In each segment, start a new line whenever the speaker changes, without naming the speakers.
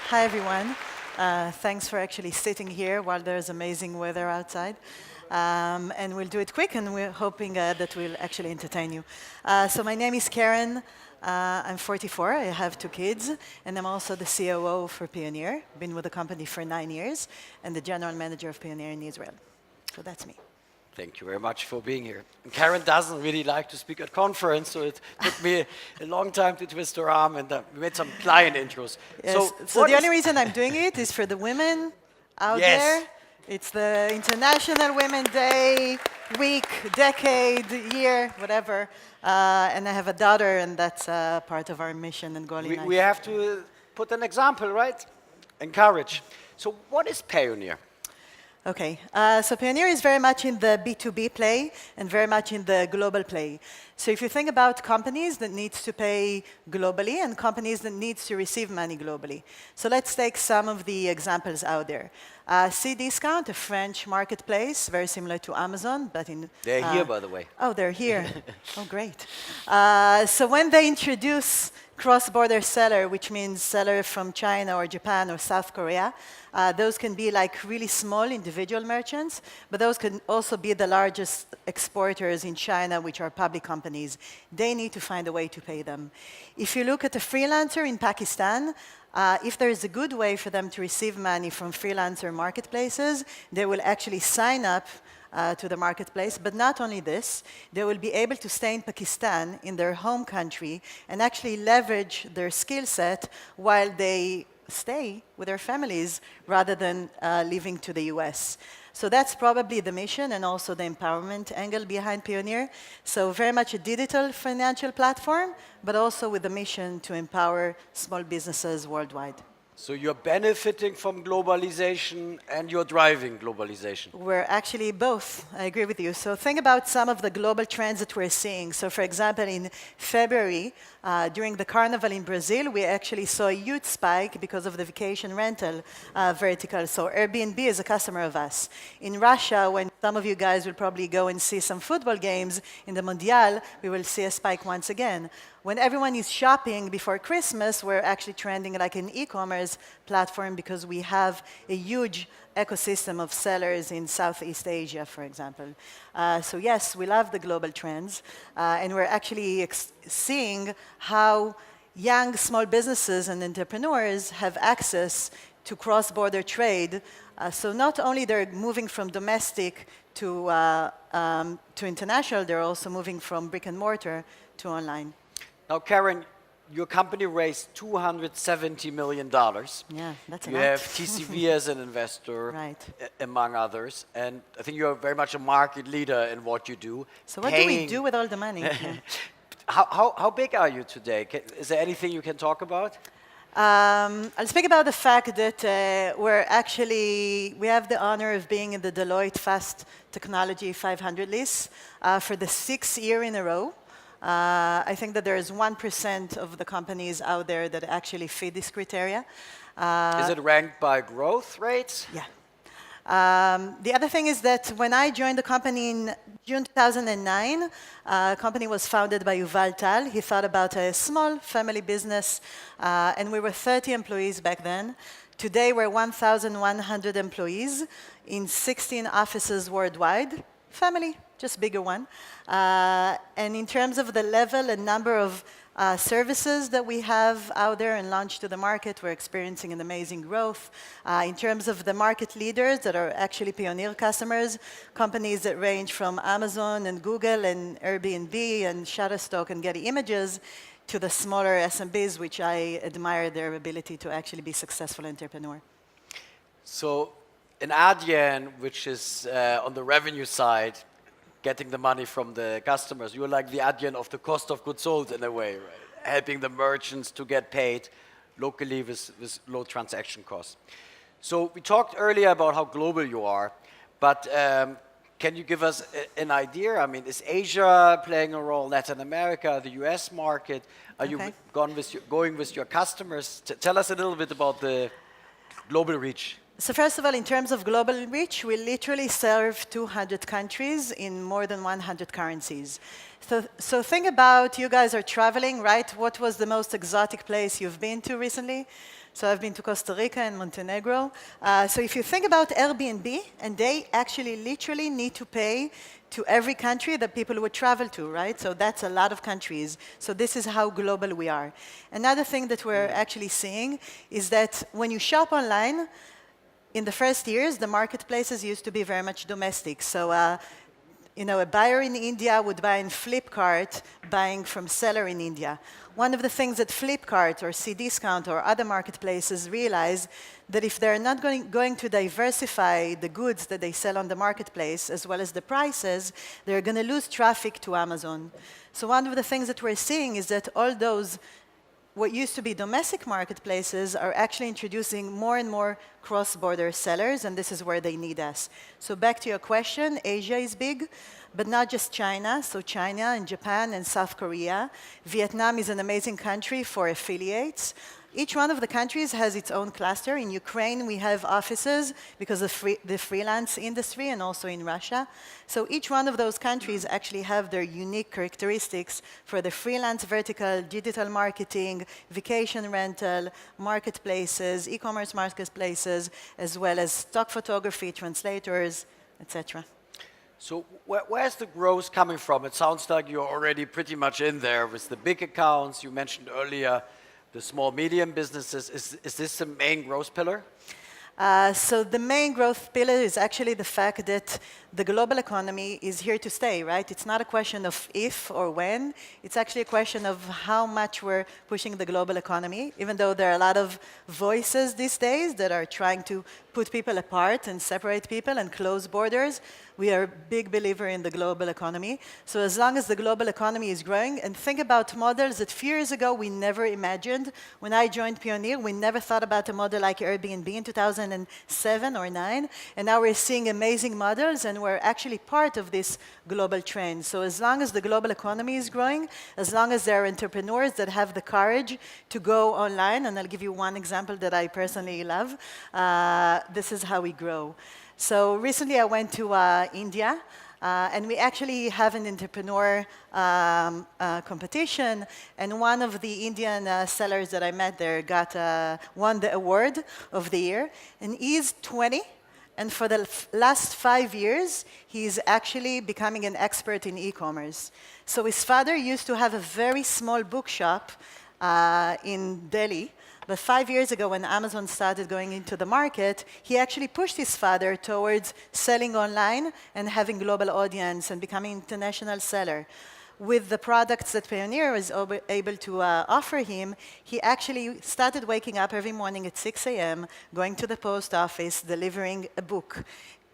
Hi, everyone. Thanks for actually sitting here while there's amazing weather outside. And we'll do it quick, and we're hoping that we'll actually entertain you. So my name is Keren. I'm 44. I have 2 kids, and I'm also the COO for Payoneer. Been with the company for 9 years, and the general manager of Payoneer in Israel. So that's me.
Thank you very much for being here. And Karen doesn't really like to speak at conference, so it took me a long time to twist her arm, and we made some client intros.
Yes. So the only reason I'm doing it is for the women out there. It's the International Women's Day, week, decade, year, whatever. And I have a daughter, and that's part of our mission and goal in life.
We have to put an example, right? Encourage. So what is Payoneer?
Okay, so Payoneer is very much in the B2B play and very much in the global play. So if you think about companies that needs to pay globally and companies that needs to receive money globally. So let's take some of the examples out there. Cdiscount, a French marketplace, very similar to Amazon, but in...
They're here, by the way.
Oh, they're here. Oh, great. So when they introduce cross-border seller, which means seller from China or Japan or South Korea, those can be like really small individual merchants, but those can also be the largest exporters in China, which are public companies. They need to find a way to pay them. If you look at a freelancer in Pakistan, if there is a good way for them to receive money from freelancer marketplaces, they will actually sign up to the marketplace. But not only this, they will be able to stay in Pakistan, in their home country, and actually leverage their skill set while they stay with their families rather than leaving to the US. So that's probably the mission and also the empowerment angle behind Payoneer. So very much a digital financial platform, but also with the mission to empower small businesses worldwide.
So you're benefiting from globalization and you're driving globalization.
We're actually both. I agree with you. So think about some of the global trends that we're seeing. So for example, in February, during the carnival in Brazil, we actually saw a huge spike because of the vacation rental vertical. So Airbnb is a customer of us. In Russia, when some of you guys will probably go and see some football games in the Mondial, we will see a spike once again. When everyone is shopping before Christmas, we're actually trending like an e-commerce platform because we have a huge ecosystem of sellers in Southeast Asia, for example. So yes, we love the global trends, and we're actually seeing how young small businesses and entrepreneurs have access to cross-border trade. So not only they're moving from domestic to international, they're also moving from brick and mortar to online.
Now, Karen, your company raised $270 million.
Yeah, that's a lot.
You have TCV as an investor,
right,
among others. And I think you're very much a market leader in what you do.
So what do we do with all the money? Yeah.
How big are you today? Is there anything you can talk about?
I'll speak about the fact that we have the honor of being in the Deloitte Fast Technology 500 list for the 6th year in a row. I think that there is 1% of the companies out there that actually fit this criteria.
Is it ranked by growth rates?
Yeah. The other thing is that when I joined the company in June 2009, the company was founded by Yuval Tal. He thought about a small family business, and we were 30 employees back then. Today, we're 1,100 employees in 16 offices worldwide. Family, just bigger one. And in terms of the level and number of services that we have out there and launched to the market, we're experiencing an amazing growth. In terms of the market leaders that are actually Payoneer customers, companies that range from Amazon and Google and Airbnb and Shutterstock and Getty Images to the smaller SMBs, which I admire their ability to actually be successful entrepreneur.
So an Adyen, which is on the revenue side, getting the money from the customers, you're like the Adyen of the cost of goods sold in a way, right? Helping the merchants to get paid locally with low transaction costs. So we talked earlier about how global you are, but can you give us an idea? I mean, is Asia playing a role, Latin America, the US market? Are you going with your customers? Tell us a little bit about the global reach.
So first of all, in terms of global reach, we literally serve 200 countries in more than 100 currencies. So think about, you guys are traveling, right? What was the most exotic place you've been to recently? So I've been to Costa Rica and Montenegro. So if you think about Airbnb, and they actually literally need to pay to every country that people would travel to, right? So that's a lot of countries. So this is how global we are. Another thing that we're actually seeing is that when you shop online, in the first years, the marketplaces used to be very much domestic. So a buyer in India would buy in Flipkart, buying from seller in India. One of the things that Flipkart or Cdiscount or other marketplaces realize that if they're not going to diversify the goods that they sell on the marketplace as well as the prices, they're going to lose traffic to Amazon. So one of the things that we're seeing is that all those what used to be domestic marketplaces are actually introducing more and more cross-border sellers, and this is where they need us. So back to your question, Asia is big, but not just China. So China and Japan and South Korea. Vietnam is an amazing country for affiliates. Each one of the countries has its own cluster. In Ukraine, we have offices because of the freelance industry, and also in Russia. So each one of those countries actually have their unique characteristics for the freelance vertical, digital marketing, vacation rental, marketplaces, e-commerce marketplaces, as well as stock photography, translators, etc.
So where's the growth coming from? It sounds like you're already pretty much in there with the big accounts. You mentioned earlier the small, medium businesses. Is this the main growth pillar?
So the main growth pillar is actually the fact that the global economy is here to stay, right? It's not a question of if or when. It's actually a question of how much we're pushing the global economy, even though there are a lot of voices these days that are trying to put people apart and separate people and close borders. We are a big believer in the global economy. So as long as the global economy is growing, and think about models that few years ago we never imagined. When I joined Payoneer, we never thought about a model like Airbnb in 2007 or 9. And now we're seeing amazing models, and we're actually part of this global trend. So as long as the global economy is growing, as long as there are entrepreneurs that have the courage to go online, and I'll give you one example that I personally love, this is how we grow. So recently I went to India, and we actually have an entrepreneur competition, and one of the Indian sellers that I met there won the award of the year, and he's 20, and for the last 5 years, he's actually becoming an expert in e-commerce. So his father used to have a very small bookshop in Delhi. But 5 years ago, when Amazon started going into the market, he actually pushed his father towards selling online and having global audience and becoming an international seller. With the products that Payoneer is able to offer him, he actually started waking up every morning at 6 a.m., going to the post office, delivering a book.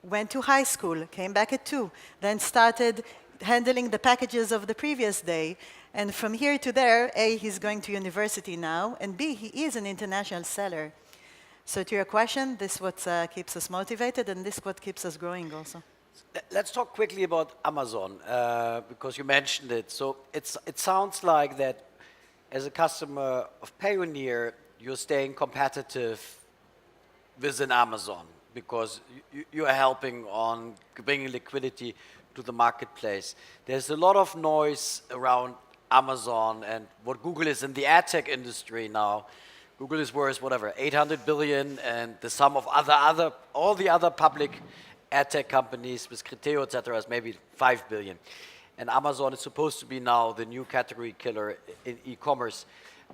Went to high school, came back at 2, then started handling the packages of the previous day. And from here to there, A, he's going to university now, and B, he is an international seller. So to your question, this is what keeps us motivated, and this is what keeps us growing also.
Let's talk quickly about Amazon, because you mentioned it. So it sounds like that as a customer of Payoneer, you're staying competitive within Amazon, because you are helping on bringing liquidity to the marketplace. There's a lot of noise around Amazon and what Google is in the ad tech industry now. Google is worth, whatever, 800 billion, and the sum of all the other public ad tech companies with Criteo, et cetera, is maybe 5 billion. And Amazon is supposed to be now the new category killer in e-commerce.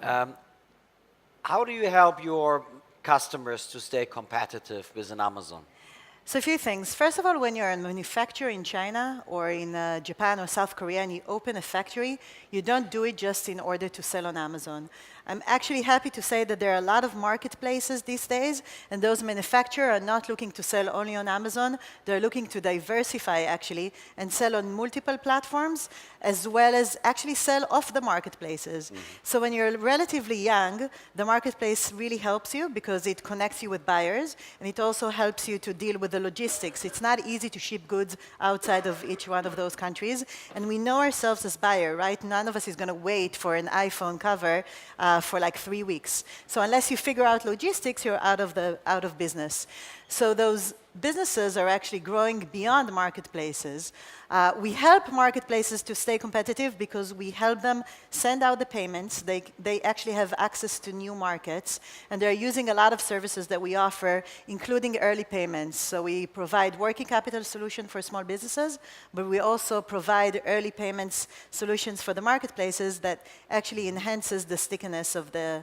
How do you help your customers to stay competitive within Amazon?
So a few things. First of all, when you're a manufacturer in China or in Japan or South Korea and you open a factory, you don't do it just in order to sell on Amazon. I'm actually happy to say that there are a lot of marketplaces these days, and those manufacturers are not looking to sell only on Amazon. They're looking to diversify, actually, and sell on multiple platforms, as well as actually sell off the marketplaces. So when you're relatively young, the marketplace really helps you because it connects you with buyers, and it also helps you to deal with the logistics. It's not easy to ship goods outside of each one of those countries, and we know ourselves as buyer, right? None of us is going to wait for an iPhone cover for like 3 weeks. So unless you figure out logistics, you're out of business. So those businesses are actually growing beyond marketplaces. We help marketplaces to stay competitive because we help them send out the payments. They actually have access to new markets, and they're using a lot of services that we offer, including early payments. So we provide working capital solution for small businesses, but we also provide early payments solutions for the marketplaces that actually enhances the stickiness of the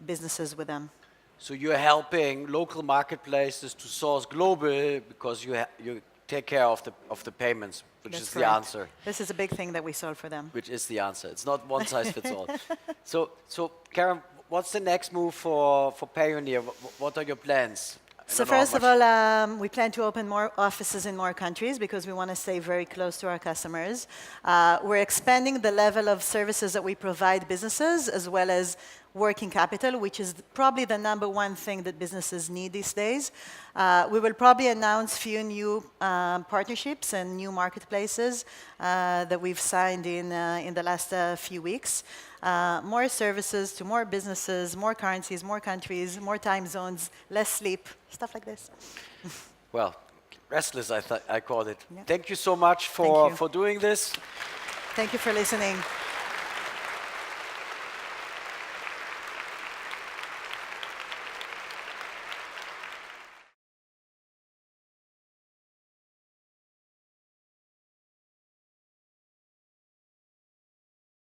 businesses with them.
So you're helping local marketplaces to source global because you take care of the payments, which
That's
is
correct.
the answer.
This is a big thing that we solve for them.
Which is the answer. It's not one size fits all. So Keren, what's the next move for Payoneer? What are your plans? I
So
don't know how
first of
much-
all, we plan to open more offices in more countries because we want to stay very close to our customers. We're expanding the level of services that we provide businesses as well as working capital, which is probably the number one thing that businesses need these days. We will probably announce few new partnerships and new marketplaces that we've signed in the last few weeks. More services to more businesses, more currencies, more countries, more time zones, less sleep, stuff like this.
Well, restless, I called it.
Yeah.
Thank you so much
Thank you.
for doing this.
Thank you for listening.